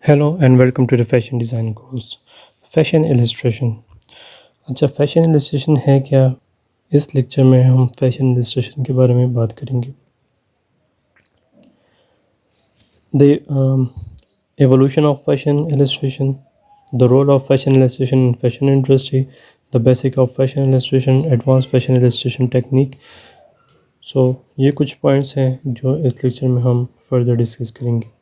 Hello and welcome to the fashion design course. Fashion illustration. अच्छा, fashion illustration है क्या? इस लेक्चर में हम फैशन illustration के बारे में बात करेंगे. The evolution of fashion illustration, the role of fashion illustration in fashion industry, the basic of fashion illustration, advanced fashion illustration technique. So ये कुछ पॉइंट्स हैं जो इस लेक्चर में हम फर्दर डिस्कस करेंगे.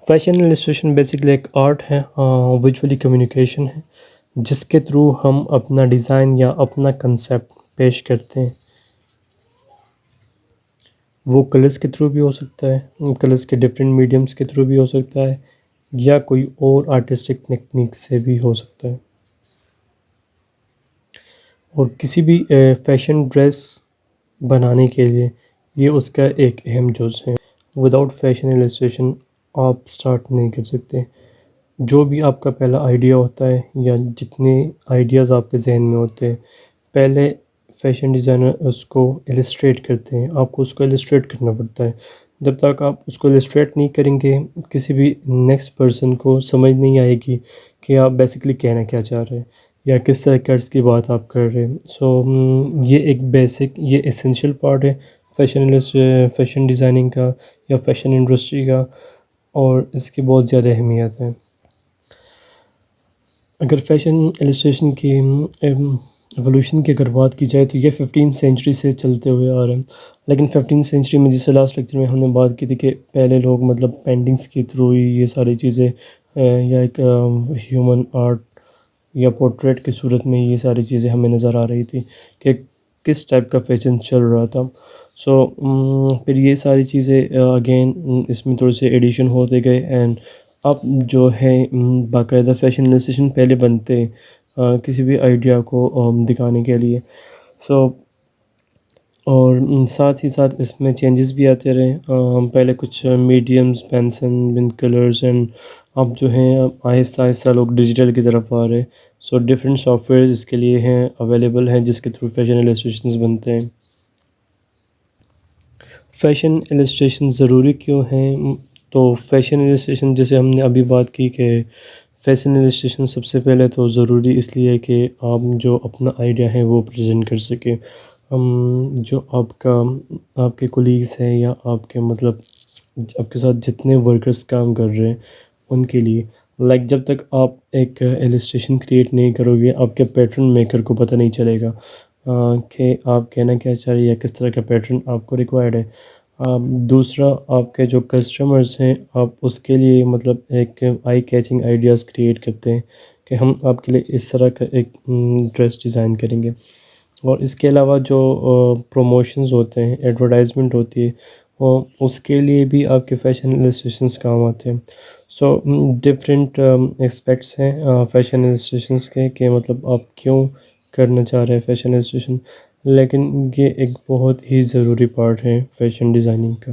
फैशन इलस्ट्रेशन बेसिकली एक आर्ट है, विजुअली कम्युनिकेशन है, जिसके थ्रू हम अपना डिज़ाइन या अपना कंसेप्ट पेश करते हैं. वो कलर्स के थ्रू भी हो सकता है, कलर्स के डिफरेंट मीडियम्स के थ्रू भी हो सकता है, या कोई और आर्टिस्टिक टेक्निक से भी हो सकता है. और किसी भी फैशन ड्रेस बनाने के लिए ये उसका एक अहम जुज़ है. विदाउट फैशन इलस्ट्रेशन आप स्टार्ट नहीं कर सकते. जो भी आपका पहला आइडिया होता है या जितने आइडियाज़ आपके जहन में होते हैं, पहले फैशन डिज़ाइनर उसको इलस्ट्रेट करते हैं. आपको उसको इलस्ट्रेट करना पड़ता है. जब तक आप उसको इलस्ट्रेट नहीं करेंगे, किसी भी नेक्स्ट पर्सन को समझ नहीं आएगी कि आप बेसिकली कहना क्या चाह रहे हैं या किस तरह कट्स की बात आप कर रहे हैं. ये एक बेसिक, ये एसेंशियल पार्ट है फैशन डिज़ाइनिंग का या फैशन इंडस्ट्री का, और इसकी बहुत ज़्यादा अहमियत है. अगर फैशन इलस्ट्रेशन की एवोल्यूशन की अगर बात की जाए तो ये 15th सेंचुरी से चलते हुए आ रहे हैं. लेकिन 15th सेंचुरी में, जैसे लास्ट लेक्चर में हमने बात की थी कि पहले लोग मतलब पेंटिंग्स के थ्रू ही ये सारी चीज़ें या एक ह्यूमन आर्ट या पोर्ट्रेट की सूरत में ये सारी चीज़ें हमें नज़र आ रही थी कि किस टाइप का फैशन चल रहा था. फिर ये सारी चीज़ें अगेन इसमें थोड़े से एडिशन होते गए, एंड अब जो है बाकायदा फैशन इलस्ट्रेशन पहले बनते हैं किसी भी आइडिया को दिखाने के लिए. सो और साथ ही साथ इसमें चेंजेस भी आते रहे. पहले कुछ mediums, pencil, win colours, and अब जो हैं आहिस्ता आहिस्ता लोग डिजिटल की तरफ आ रहे हैं. डिफरेंट सॉफ्टवेयर इसके लिए हैं, अवेलेबल हैं, जिसके थ्रू फैशन इलस्ट्रेशंस बनते हैं. फ़ैशन इलस्ट्रेशन ज़रूरी क्यों हैं? तो फ़ैशन इलस्ट्रेशन, जैसे हमने अभी बात की कि फ़ैशन इलस्ट्रेशन सबसे पहले तो ज़रूरी इसलिए है कि आप जो अपना आइडिया है वो प्रेजेंट कर सकें. जो आपके कोलीग्स हैं या आपके मतलब आपके साथ जितने वर्कर्स काम कर रहे हैं उनके लिए, जब तक आप एक इलस्ट्रेशन क्रिएट नहीं करोगे, आपके पैटर्न मेकर को पता नहीं चलेगा कि आप कहना क्या चाह रहे हैं या किस तरह का पैटर्न आपको रिक्वायर्ड है. दूसरा, आपके जो कस्टमर्स हैं, आप उसके लिए मतलब एक आई कैचिंग आइडियाज़ क्रिएट करते हैं कि हम आपके लिए इस तरह का एक ड्रेस डिज़ाइन करेंगे. और इसके अलावा जो प्रमोशंस होते हैं, एडवर्टाइजमेंट होती है, उसके लिए भी आपके फैशन इलस्ट्रेशंस काम आते हैं. डिफरेंट एस्पेक्ट्स हैं फैशन इलस्ट्रेशंस के कि मतलब आप क्यों करना चाह रहे हैं फैशन इलस्ट्रेशन, लेकिन ये एक बहुत ही ज़रूरी पार्ट है फैशन डिज़ाइनिंग का.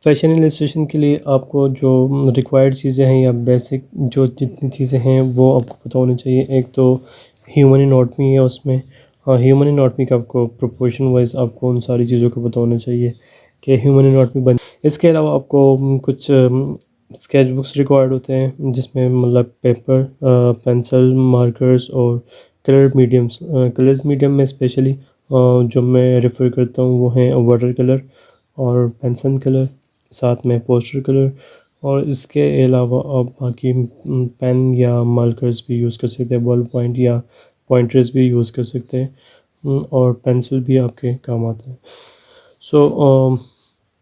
फैशन इलस्ट्रेशन के लिए आपको जो रिक्वायर्ड चीज़ें हैं या बेसिक जो जितनी चीज़ें हैं वो आपको पता होनी चाहिए. एक तो ह्यूमन एनाटॉमी है उसमें. ह्यूमन एनाटॉमी का आपको प्रोपोर्शन वाइज आपको उन सारी चीज़ों का पता होना चाहिए कि ह्यूमन एनाटॉमी बन. इसके अलावा आपको कुछ स्केच बुक्स रिक्वायर्ड होते हैं, जिसमें मतलब पेपर, पेंसिल, मार्कर्स और कलर मीडियम्स. कलर्स मीडियम में स्पेशली जो मैं रेफ़र करता हूँ वो हैं वाटर कलर और पेंसिल कलर, साथ में पोस्टर कलर. और इसके अलावा आप बाकी पेन या मार्कर्स भी यूज़ कर सकते हैं, बॉल पॉइंट या पॉइंटर्स भी यूज़ कर सकते हैं, और पेंसिल भी आपके काम आता है.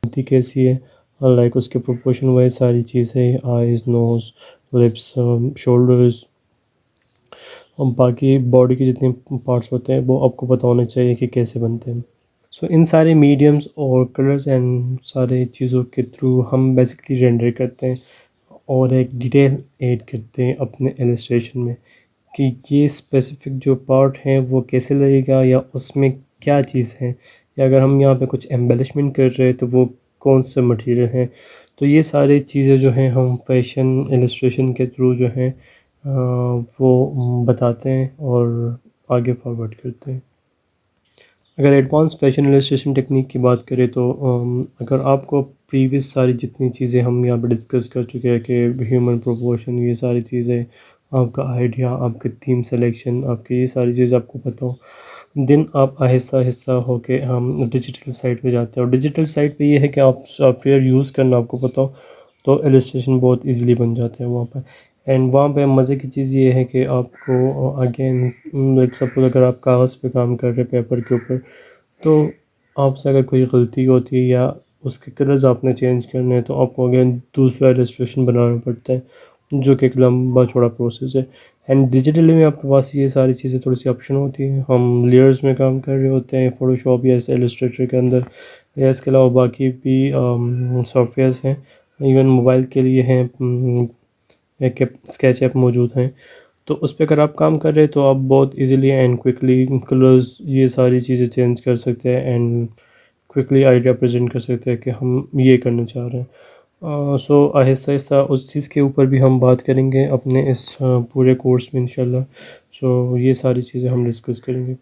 गिनती कैसी है, उसके प्रोपोर्शन वाइज सारी चीज़ें, आइज़, नोज़, लिप्स, शोल्डर्स और बाकी बॉडी के जितने पार्ट्स होते हैं वो आपको पता होना चाहिए कि कैसे बनते हैं. इन सारे मीडियम्स और कलर्स एंड सारे चीज़ों के थ्रू हम बेसिकली रेंडर करते हैं और एक डिटेल ऐड करते हैं अपने इलस्ट्रेशन में कि ये स्पेसिफ़िक जो पार्ट है वो कैसे लगेगा या उसमें क्या चीज़ है, या अगर हम यहाँ पे कुछ एम्बेलिशमेंट कर रहे हैं तो वो कौन सा मटेरियल है. तो ये सारी चीज़ें जो हैं हम फैशन इलस्ट्रेशन के थ्रू जो हैं वो बताते हैं और आगे फॉरवर्ड करते हैं. अगर एडवांस फैशन इलस्ट्रेशन टेक्निक की बात करें तो अगर आपको پریویس ساری جتنی چیزیں ہم یہاں پہ ڈسکس کر چکے ہیں کہ ہیومن پروپورشن، یہ ساری چیزیں، آپ کا آئیڈیا، آپ کا تھیم سلیکشن، آپ کی یہ ساری چیزیں آپ کو پتہ ہو، دن آپ آہستہ آہستہ ہو کے ہم ڈیجیٹل سائٹ پہ جاتے ہیں. اور ڈیجیٹل سائٹ پہ یہ ہے کہ آپ سافٹ ویئر یوز کرنا آپ کو پتہ ہو تو ایلسٹریشن بہت ایزیلی بن جاتے ہیں وہاں پہ. اینڈ وہاں پہ مزے کی چیز یہ ہے کہ آپ کو اگین لائک سپوز اگر آپ کاغذ پہ کام کر رہے پیپر کے اوپر، تو آپ سے اگر کوئی غلطی ہوتی ہے یا اس کے کلرز آپ نے چینج کرنے ہیں تو آپ کو اگین دوسرا ایلسٹریشن بنانا پڑتا ہے، جو کہ ایک لمبا چوڑا پروسیس ہے. اینڈ ڈیجیٹلی میں آپ کے پاس یہ ساری چیزیں تھوڑی سی آپشن ہوتی ہیں. ہم لیئرز میں کام کر رہے ہوتے ہیں فوٹو شاپ یا ایلسٹریٹر کے اندر، یا اس کے علاوہ باقی بھی سافٹ ویئرس ہیں، ایون موبائل کے لیے ہیں، ایک اسکیچ ایپ موجود ہیں. تو اس پہ اگر آپ کام کر رہے ہیں تو آپ بہت ایزیلی اینڈ کوئکلی کلرز یہ ساری چیزیں چینج کر سکتے ہیں اینڈ کوئکلی آئیڈیا پریزنٹ کر سکتے ہیں کہ ہم یہ کرنا چاہ رہے ہیں. سو آہستہ آہستہ اس چیز کے اوپر بھی ہم بات کریں گے اپنے اس پورے کورس میں انشاءاللہ. سو یہ ساری چیزیں ہم ڈسکس کریں گے.